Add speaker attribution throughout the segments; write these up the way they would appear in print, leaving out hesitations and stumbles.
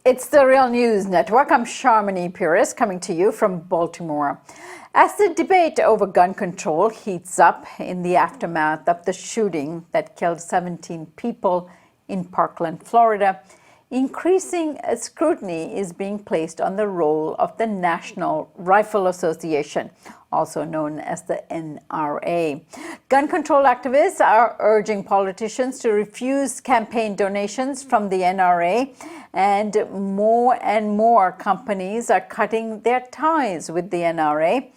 Speaker 1: It's the Real News Network. I'm Sharmini Pires coming to you from Baltimore. As the debate over gun control heats up in the aftermath of the shooting that killed 17 people in Parkland, Florida, increasing scrutiny is being placed on the role of the National Rifle Association, also known as the NRA. Gun control activists are urging politicians to refuse campaign donations from the NRA, and more companies are cutting their ties with the NRA.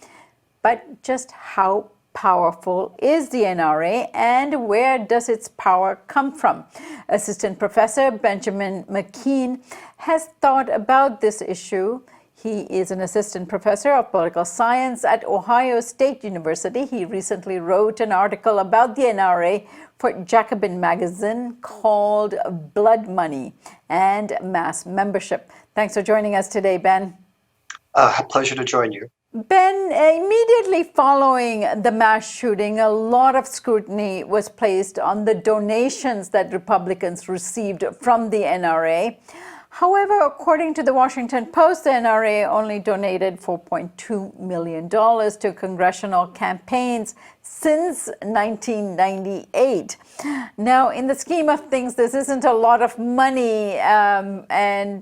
Speaker 1: But just how powerful is the NRA, and where does its power come from? Assistant Professor Benjamin McKean has thought about this issue. He is an assistant professor of political science at Ohio State University. He recently wrote an article about the NRA for Jacobin magazine called Blood Money and Mass Membership. Thanks for joining us today, Ben.
Speaker 2: Pleasure to join you.
Speaker 1: Ben, immediately following the mass shooting, a lot of scrutiny was placed on the donations that Republicans received from the NRA. However, according to the Washington Post, the NRA only donated $4.2 million to congressional campaigns since 1998. Now, in the scheme of things, this isn't a lot of money, and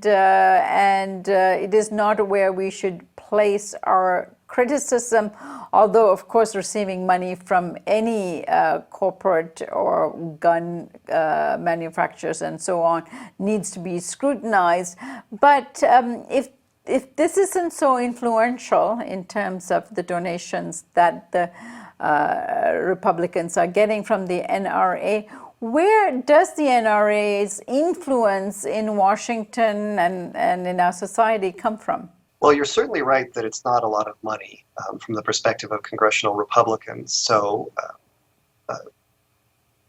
Speaker 1: it is not where we should place our criticism, although, of course, receiving money from any corporate or gun manufacturers and so on needs to be scrutinized. But if this isn't so influential in terms of the donations that the Republicans are getting from the NRA, where does the NRA's influence in Washington and in our society come from?
Speaker 2: Well, you're certainly right that it's not a lot of money from the perspective of congressional Republicans. So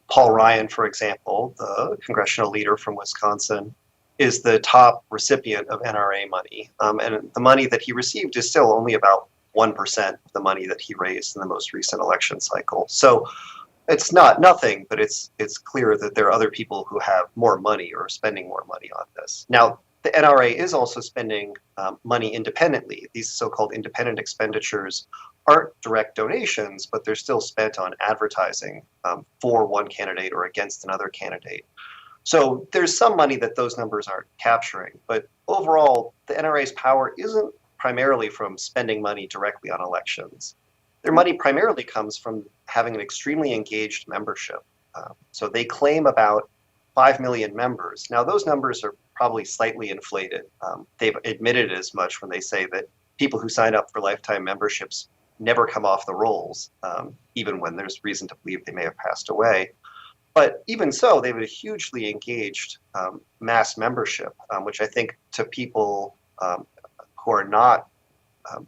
Speaker 2: Paul Ryan, for example, the congressional leader from Wisconsin, is the top recipient of NRA money. And the money that he received is still only about 1% of the money that he raised in the most recent election cycle. So it's not nothing, but it's clear that there are other people who have more money or are spending more money on this. Now, the NRA is also spending money independently. These so-called independent expenditures aren't direct donations, but they're still spent on advertising for one candidate or against another candidate. So there's some money that those numbers aren't capturing. But overall, the NRA's power isn't primarily from spending money directly on elections. Their money primarily comes from having an extremely engaged membership. So they claim about 5 million members. Now, those numbers are probably slightly inflated. They've admitted as much when they say that people who sign up for lifetime memberships never come off the rolls, even when there's reason to believe they may have passed away. But even so, they have a hugely engaged mass membership, which I think to people who are not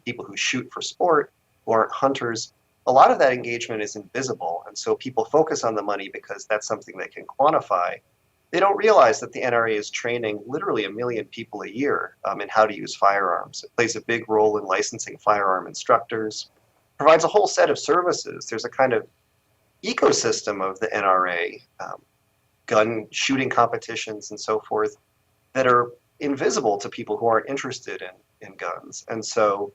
Speaker 2: people who shoot for sport, who aren't hunters, a lot of that engagement is invisible. And so people focus on the money because that's something they can quantify. They don't realize that the NRA is training literally 1 million people a year in how to use firearms. It plays a big role in licensing firearm instructors, provides a whole set of services. There's a kind of ecosystem of the NRA, gun shooting competitions and so forth, that are invisible to people who aren't interested in guns. And so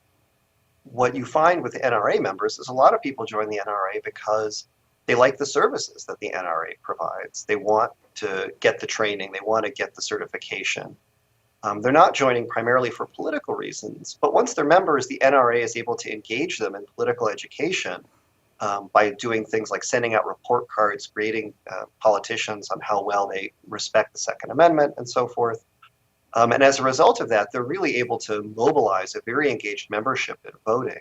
Speaker 2: what you find with the NRA members is a lot of people join the NRA because they like the services that the NRA provides. They want to get the training, they want to get the certification. They're not joining primarily for political reasons, but once they're members, the NRA is able to engage them in political education by doing things like sending out report cards, grading politicians on how well they respect the Second Amendment and so forth. And as a result of that, they're really able to mobilize a very engaged membership in voting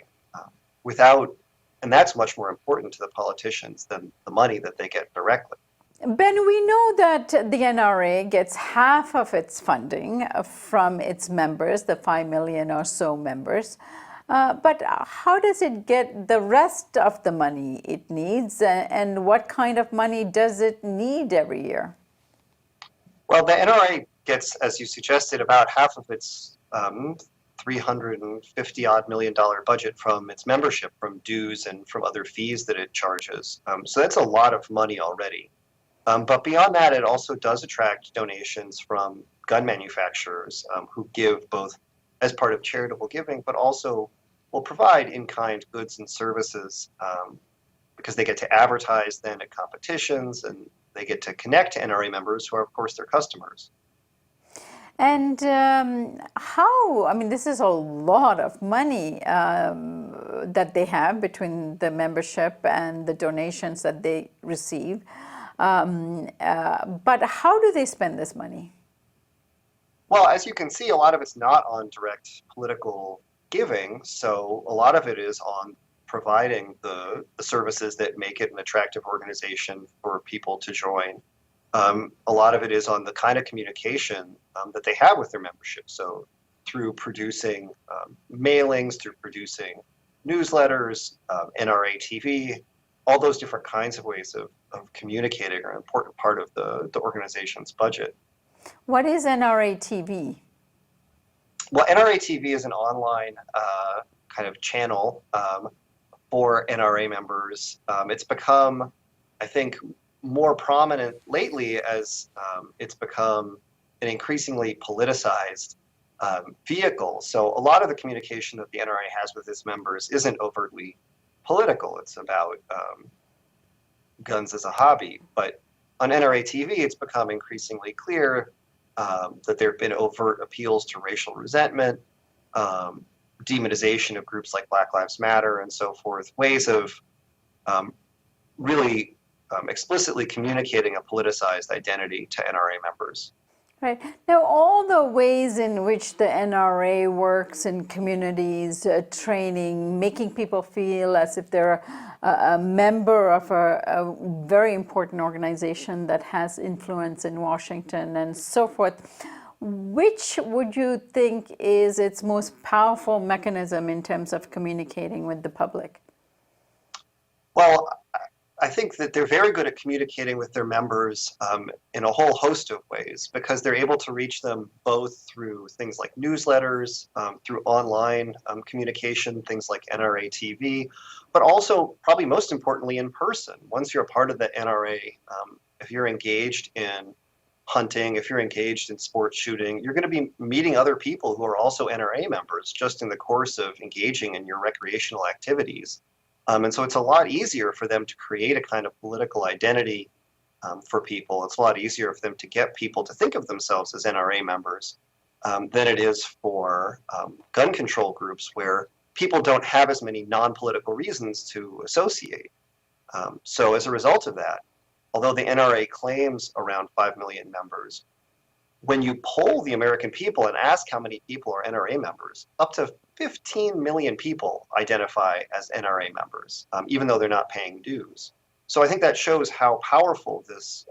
Speaker 2: and that's much more important to the politicians than the money that they get directly.
Speaker 1: Ben, we know that the NRA gets half of its funding from its members, the 5 million or so members. But how does it get the rest of the money it needs, and what kind of money does it need every year?
Speaker 2: Well, the NRA gets, as you suggested, about half of its $350-odd million budget from its membership, from dues and from other fees that it charges. So that's a lot of money already. But beyond that, it also does attract donations from gun manufacturers who give both as part of charitable giving, but also will provide in-kind goods and services because they get to advertise then at competitions and they get to connect to NRA members who are, of course, their customers.
Speaker 1: And I mean, this is a lot of money that they have between the membership and the donations that they receive. But how do they spend this money?
Speaker 2: Well, as you can see, a lot of it's not on direct political giving. So a lot of it is on providing the services that make it an attractive organization for people to join. A lot of it is on the kind of communication that they have with their membership. So through producing mailings, through producing newsletters, Nra Tv, all those different kinds of ways of communicating are an important part of the organization's budget.
Speaker 1: What is Nra Tv?
Speaker 2: Well, Nra Tv is an online kind of channel for NRA members. It's become, I think, more prominent lately as it's become an increasingly politicized vehicle. So a lot of the communication that the NRA has with its members isn't overtly political. It's about guns as a hobby. But on Nra Tv, it's become increasingly clear that there have been overt appeals to racial resentment, demonization of groups like Black Lives Matter and so forth, ways of really explicitly communicating a politicized identity to NRA members.
Speaker 1: Right. Now, all the ways in which the NRA works in communities, training, making people feel as if they're a member of a very important organization that has influence in Washington and so forth, which would you think is its most powerful mechanism in terms of communicating with the public?
Speaker 2: Well, I think that they're very good at communicating with their members in a whole host of ways because they're able to reach them both through things like newsletters, through online communication, things like Nra Tv, but also probably most importantly in person. Once you're a part of the NRA, if you're engaged in hunting, if you're engaged in sports shooting, you're going to be meeting other people who are also NRA members just in the course of engaging in your recreational activities. And so it's a lot easier for them to create a kind of political identity for people. It's a lot easier for them to get people to think of themselves as NRA members than it is for gun control groups where people don't have as many non-political reasons to associate. So as a result of that, although the NRA claims around 5 million members, when you poll the American people and ask how many people are NRA members, up to 15 million people identify as NRA members, even though they're not paying dues. So I think that shows how powerful this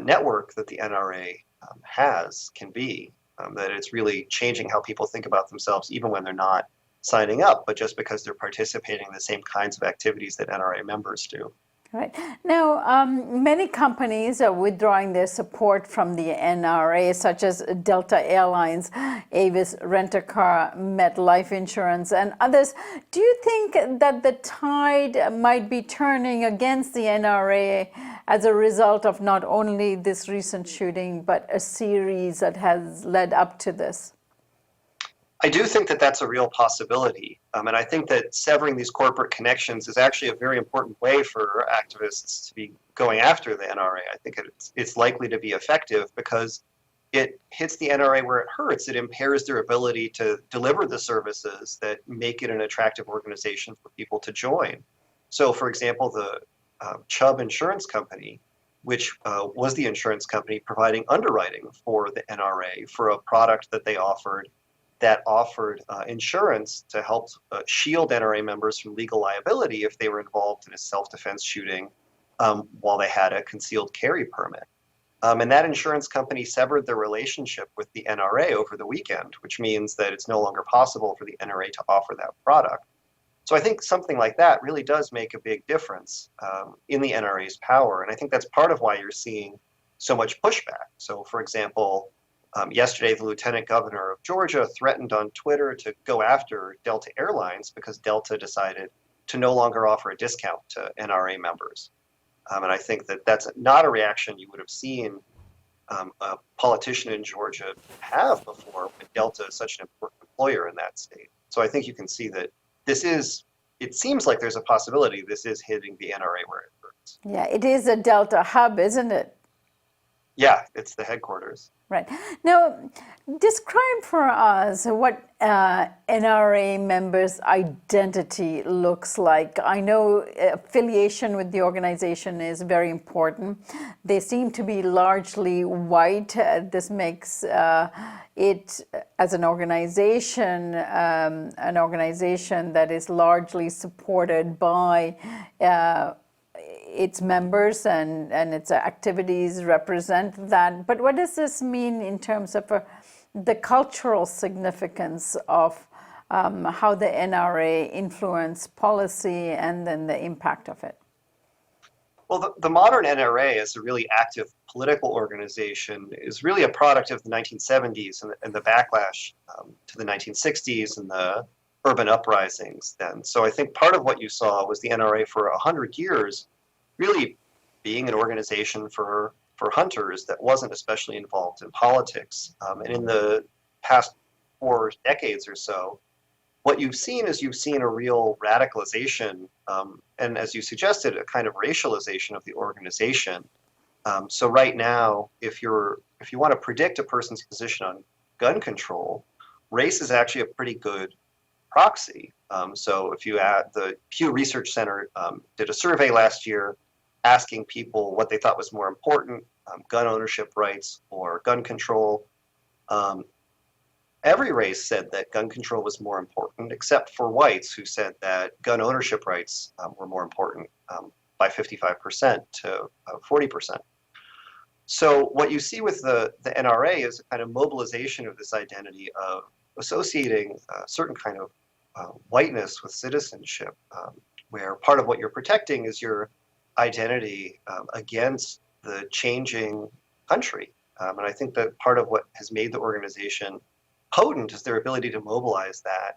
Speaker 2: network that the NRA has can be, that it's really changing how people think about themselves even when they're not signing up, but just because they're participating in the same kinds of activities that NRA members do.
Speaker 1: Right. Now, many companies are withdrawing their support from the NRA, such as Delta Airlines, Avis Rent-A-Car, MetLife Insurance, and others. Do you think that the tide might be turning against the NRA as a result of not only this recent shooting, but a series that has led up to this?
Speaker 2: I do think that that's a real possibility. And I think that severing these corporate connections is actually a very important way for activists to be going after the NRA. I think it's likely to be effective because it hits the NRA where it hurts. It impairs their ability to deliver the services that make it an attractive organization for people to join. So, for example, the Chubb Insurance Company, which was the insurance company providing underwriting for the NRA for a product that they offered that offered insurance to help shield NRA members from legal liability if they were involved in a self-defense shooting while they had a concealed carry permit. And that insurance company severed their relationship with the NRA over the weekend, which means that it's no longer possible for the NRA to offer that product. So I think something like that really does make a big difference in the NRA's power. And I think that's part of why you're seeing so much pushback. So, for example, yesterday, the lieutenant governor of Georgia threatened on Twitter to go after Delta Airlines because Delta decided to no longer offer a discount to NRA members. And I think that that's not a reaction you would have seen a politician in Georgia have before, when Delta is such an important employer in that state. So I think you can see that it seems like there's a possibility this is hitting the NRA where it hurts.
Speaker 1: Yeah, it is a Delta hub, isn't it?
Speaker 2: Yeah, it's the headquarters.
Speaker 1: Right. Now, describe for us what NRA members' identity looks like. I know affiliation with the organization is very important. They seem to be largely white. This makes it, as an organization that is largely supported by its members and its activities represent that. But what does this mean in terms of the cultural significance of how the NRA influence policy and then the impact of it?
Speaker 2: Well, the modern NRA as a really active political organization is really a product of the 1970s and the backlash to the 1960s and the urban uprisings then. So I think part of what you saw was the NRA for 100 years really being an organization for hunters that wasn't especially involved in politics. And in the past 4 decades or so, what you've seen a real radicalization, and as you suggested, a kind of racialization of the organization. So right now, if you want to predict a person's position on gun control, race is actually a pretty good proxy. So if you add, the Pew Research Center did a survey last year asking people what they thought was more important, gun ownership rights or gun control. Every race said that gun control was more important, except for whites, who said that gun ownership rights were more important by 55% to 40%. So what you see with the NRA is a kind of mobilization of this identity of associating a certain kind of whiteness with citizenship, where part of what you're protecting is your identity against the changing country. And I think that part of what has made the organization potent is their ability to mobilize that.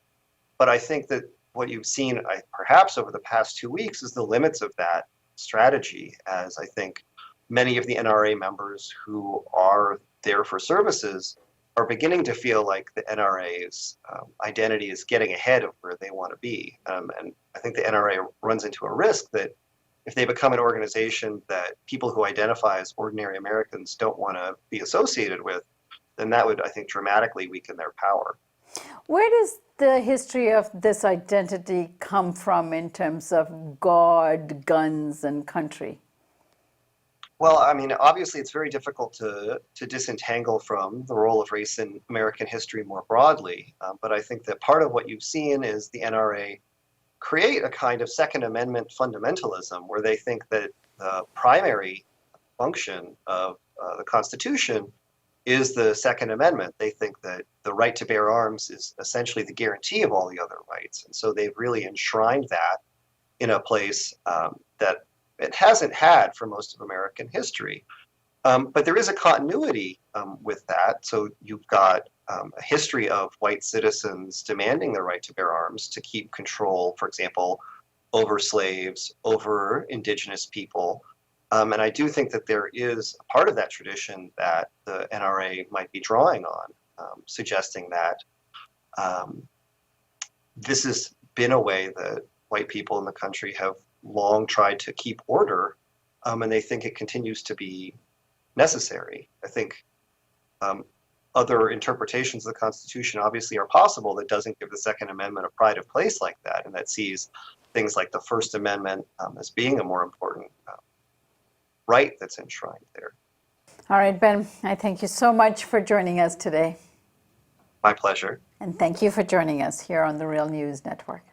Speaker 2: But I think that what you've seen perhaps over the past 2 weeks is the limits of that strategy, as I think many of the NRA members who are there for services are beginning to feel like the NRA's identity is getting ahead of where they want to be. And I think the NRA runs into a risk that if they become an organization that people who identify as ordinary Americans don't want to be associated with, then that would, I think, dramatically weaken their power.
Speaker 1: Where does the history of this identity come from in terms of God, guns, and country?
Speaker 2: Well, I mean, obviously it's very difficult to disentangle from the role of race in American history more broadly. But I think that part of what you've seen is the NRA create a kind of Second Amendment fundamentalism, where they think that the primary function of the Constitution is the Second Amendment. They think that the right to bear arms is essentially the guarantee of all the other rights. And so they've really enshrined that in a place that it hasn't had for most of American history. But there is a continuity with that. So you've got a history of white citizens demanding the right to bear arms to keep control, for example, over slaves, over indigenous people. And I do think that there is a part of that tradition that the NRA might be drawing on, suggesting that this has been a way that white people in the country have long tried to keep order, and they think it continues to be necessary. I think other interpretations of the Constitution obviously are possible that doesn't give the Second Amendment a pride of place like that, and that sees things like the First Amendment as being a more important right that's enshrined there.
Speaker 1: All right, Ben, I thank you so much for joining us today.
Speaker 2: My pleasure.
Speaker 1: And thank you for joining us here on the Real News Network.